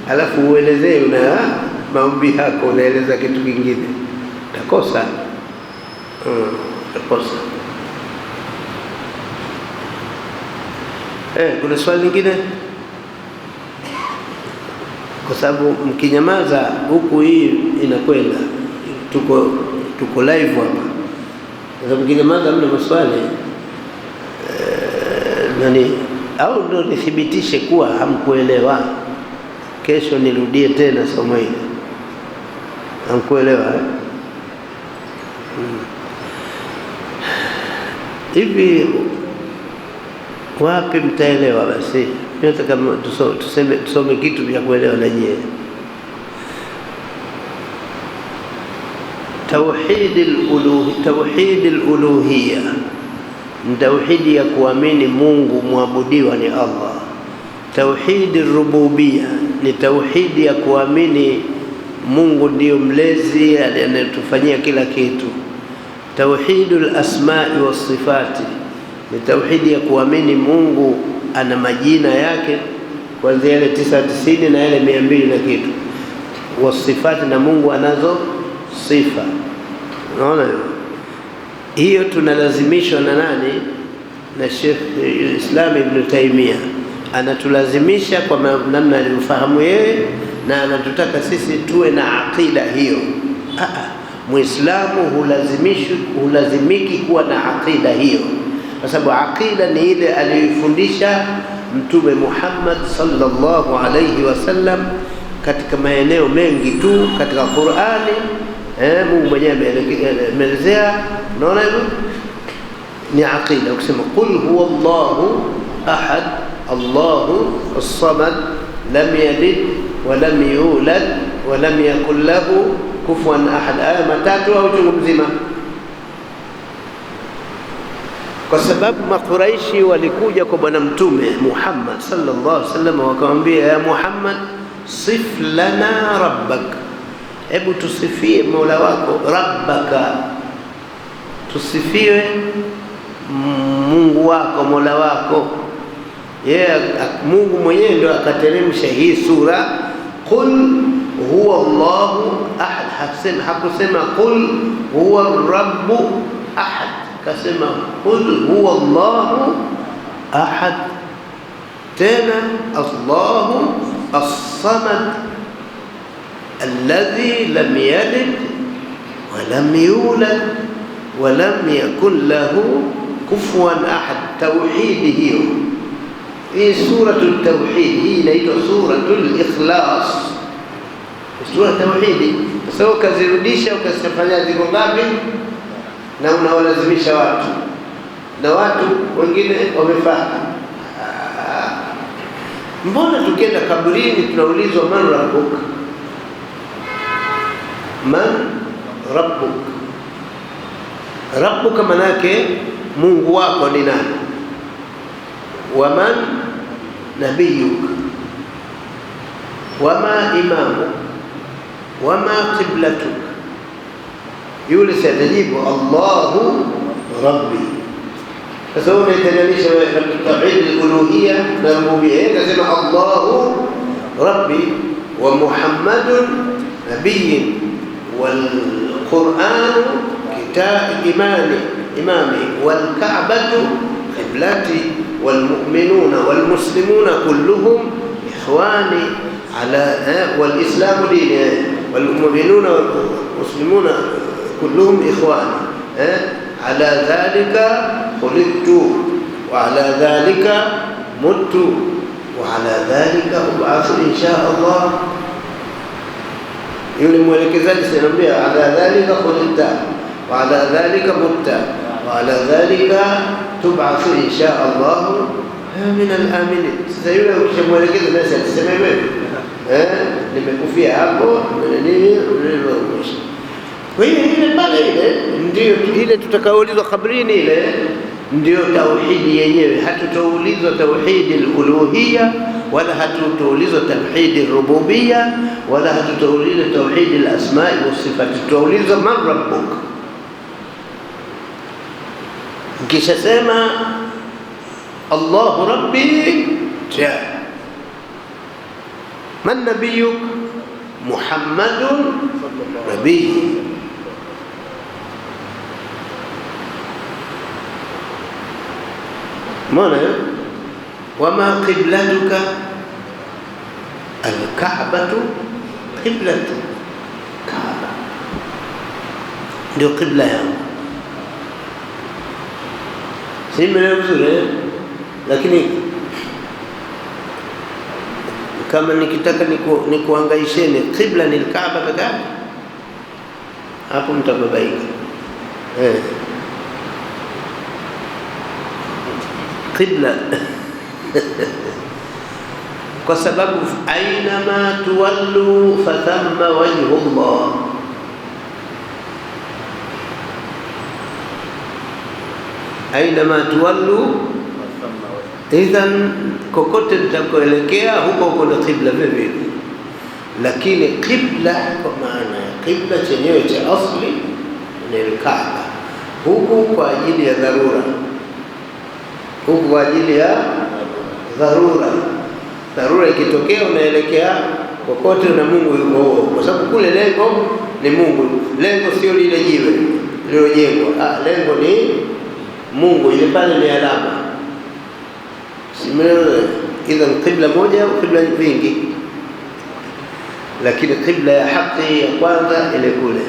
alafu uelezee una maombi yako, unaeleza kitu kingine, utakosa. Utakosa. Kuna swali lingine? Kwa sababu mkinyamaza huku hii inakwenda, tuko live hapa. Kwa sababu mkinyamaza mna maswali nani, au ndio nithibitishe kuwa hamkuelewa, kesho nirudie tena somo hili. Hamkuelewa hivi wapi mtaelewa? Basi hata kama tusome kitu vya kuelewa na je. Tauhid al-uluhiyya, tauhidi ya kuamini Mungu muabudiwa ni Allah. Tauhid ar-rububiyya ni tauhidi ya kuamini Mungu ndio mlezi anayetufanyia kila kitu. Tauhidul asma'i was sifati ni tauhidi ya kuamini Mungu ana majina yake kuanzia yale 99 na yale 200 na kitu, wasifati na Mungu anazo sifa. Unaona hiyo tunalazimishwa na nani? Na Sheikh Islam Ibn Taymiyyah anatulazimisha kwa namna aliyofahamu yeye, na anatutaka sisi tuwe na aqida hiyo. Muislamu hulazimiki kuwa na aqida hiyo, kwa sababu aqida ni ile aliyofundisha Mtume Muhammad sallallahu alayhi wasallam katika maeneo mengi tu katika Qur'ani. Mungu mwenyewe ameelezea. Unaona hivyo ni aqida, ukisema qul huwa Allahu ahad Allahu as-samad lam yalid wa lam yulad wa lam yakul lahu kufuwan ahad. Aya matatu au chungu mzima, kwa sababu Makuraishi walikuja kwa bwana Mtume Muhammad sallallahu alaihi wasallam wakamwambia, ya Muhammad, sif lana rabbak, hebu tusifie Mola wako. Rabbaka, tusifie Mungu wako, Mola wako. Mungu mwenyewe ndio akateremsha hii sura, qul huwa Allahu ahad. Hakusema qul huwa rabbu ahad, kasema qul huwa Allahu ahad. Tena Allahu as-samad alladhi lam yalid wa lam yulad wa lam yakun lahu kufuwan ahad. Tauhidi hiyo, hii suratul tauhid, hii inaitwa suratul ikhlas, sura tauhidi. Sasa ukazirudisha ukazifanya ziko ngapi, na unawalazimisha watu, na watu wengine wamefahamu. Mbona tukienda kaburini tunaulizwa man rabbuk? Man rabbuk? Rabbuka manake Mungu wako ni nani? Waman nabiyuk? Wama imamuk? Wama qiblatuk? Yule satajibu Allahu rabbi. Sasa unaitenganisha tauhid al-uluhiyya na rububiyya, kasema Allahu rabbi wa Muhammadun nabiyyun wal Qur'anu imami wal Ka'batu qiblati wal mu'minuna wal muslimuna kulluhum ikhwani ala wal islamu dini wal mu'minuna wal muslimuna kulluhum ikhwani ala dhalika khuliqtu wa ala dhalika mutu wa ala dhalika ub'athu insha Allah. Yule mwelekezaji anamwambia ala dhalika khuliqta wa ala dhalika mutta wa ala dhalika tub'athu insha Allah min al-aminin. Sasa yule ukishamwelekeza basi atasema wewe nimekufia hapo nini. Kwa hiyo ile pale ile ndio ile tutakaoulizwa kabrini, ile ndio tauhidi yenyewe. Hatutaulizwa tauhidi al-uluhiyya wala hatutaulizwa tauhidi ar-rububiyya wala hatutaulizwa tauhidi al-asma'i was-sifat. Tutaulizwa man rabbuk. Kisha sema Allahu rabbi ja. Man nabiyuk? Muhammadun nabiy. Mana wama qiblatuka? Al-Ka'batu qiblatu Kaaba, ndio qibla yangu. Si mimi vizuri, lakini kama nikitaka nikuangaisheni qibla ni Kaaba pekee, hapo mtababaika. Qibla kwa sababu ainama tuwallu fathamma wajhu Allah. Ainama tuwallu, idhan kokote mtakoelekea huko huko ni qibla vile. Lakini qibla kwa maana ya qibla chenyewe cha asli ni Kaaba, huku kwa ajili ya dharura, huku kwa ajili ya dharura. Dharura ikitokea unaelekea kokote na Mungu yuko huko, kwa sababu kule lengo ni Mungu. Lengo sio lile jiwe lililojengwa, lengo ni Mungu. Ile pale ni alama. Simeelewa? Idhan qibla moja au qibla vingi, lakini qibla ya haki ya kwanza ile kule.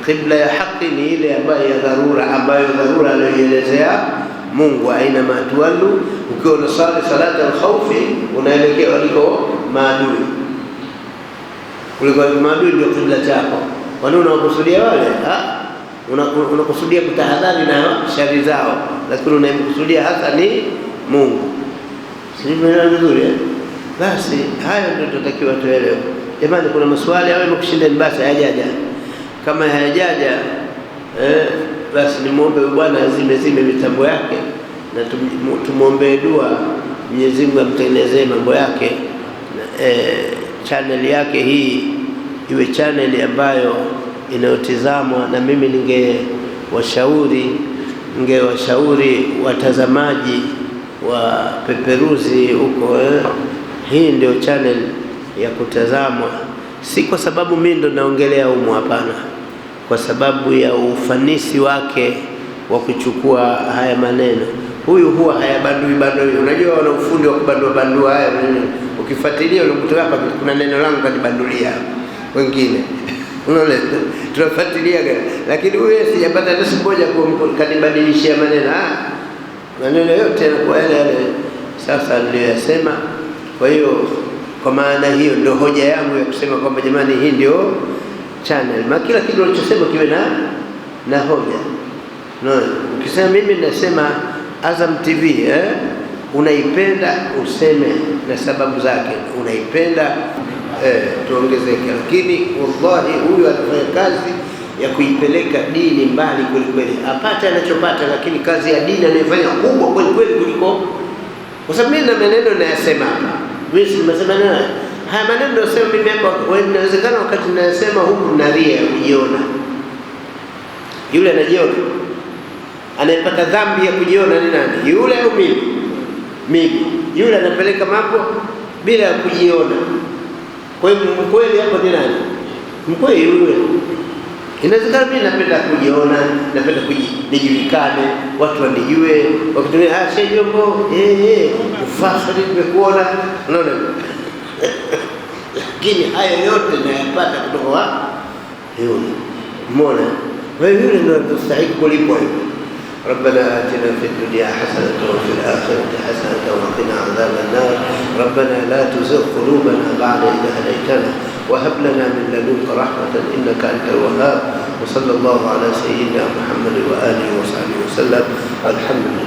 Qibla ya haki ni ile ambayo ya dharura, ambayo dharura aliyoelezea Mungu. Aina ma tuwallu, ukiwa unasali salata al-khawfi unaelekea waliko maadui. Kuliko maadui ndio qibla chako. Wale unawakusudia wale, unakusudia kutahadhari na shari zao, lakini unayemkusudia hasa ni Mungu. Sivyo vizuri? Basi hayo ndio tutakiwa tuelewe. Jamani, kuna maswali au mkushinda basi hayajaja. Kama hayajaja basi nimuombe bwana azime mitambo yake na tumuombe dua Mwenyezi Mungu amtengenezee mambo yake, channel yake hii iwe channel ambayo inayotizamwa. Na mimi ningewashauri watazamaji wa peperuzi huko, hii ndio channel ya kutazamwa, si kwa sababu mimi ndo naongelea humu, hapana, kwa sababu ya ufanisi wake wa kuchukua haya maneno. Huyu huwa hayabandui. Unajua wana ufundi wa kubandua haya. Ukifuatilia unakuta hapa kuna neno langu kanibandulia wengine. Unaona, tunafuatilia lakini huyu sijapata hata siku moja kanibadilishia maneno. Maneno yote yanakuwa yale sasa niliyosema. Kwa hiyo kwa maana hiyo ndio hoja yangu ya kusema kwamba jamani, hii ndio channel. Kila kitu unachosema kiwe na hoja. Ukisema mimi nasema Azam TV, unaipenda useme na sababu zake, unaipenda tuongezeke. Lakini wallahi huyu anafanya kazi ya kuipeleka dini mbali kweli, apate anachopata, lakini kazi ya dini anayofanya kubwa kweli kuliko. Kwa sababu mimi na maneno nayasema hapa, mimi nimesema haya maneno nasema mimi hapa, inawezekana wakati ninasema huku naria kujiona. Yule anajiona, anayepata dhambi ya kujiona ni nani? Yule au mimi? Yule anapeleka mambo bila kujiona. Kwa hiyo mkweli hapo ni nani? Mkweli yule. Inawezekana mimi napenda kujiona, napenda kujijulikane, watu wanijue, wakitumia Sheikh Jombo, ufakhari nimekuona, unaona. Lakini hayo yote nayapata kutoka kwa yule. Umeona? Wewe yule ndio anastahili kulipwa. ربنا آتنا في الدنيا حسنة وفي الآخرة حسنة وقنا عذاب النار. ربنا لا تزغ قلوبنا بعد إذ هديتنا وهب لنا من لدنك رحمة إنك أنت الوهاب. وصلى الله على سيدنا محمد وآله وصحبه وسلم. الحمد لله.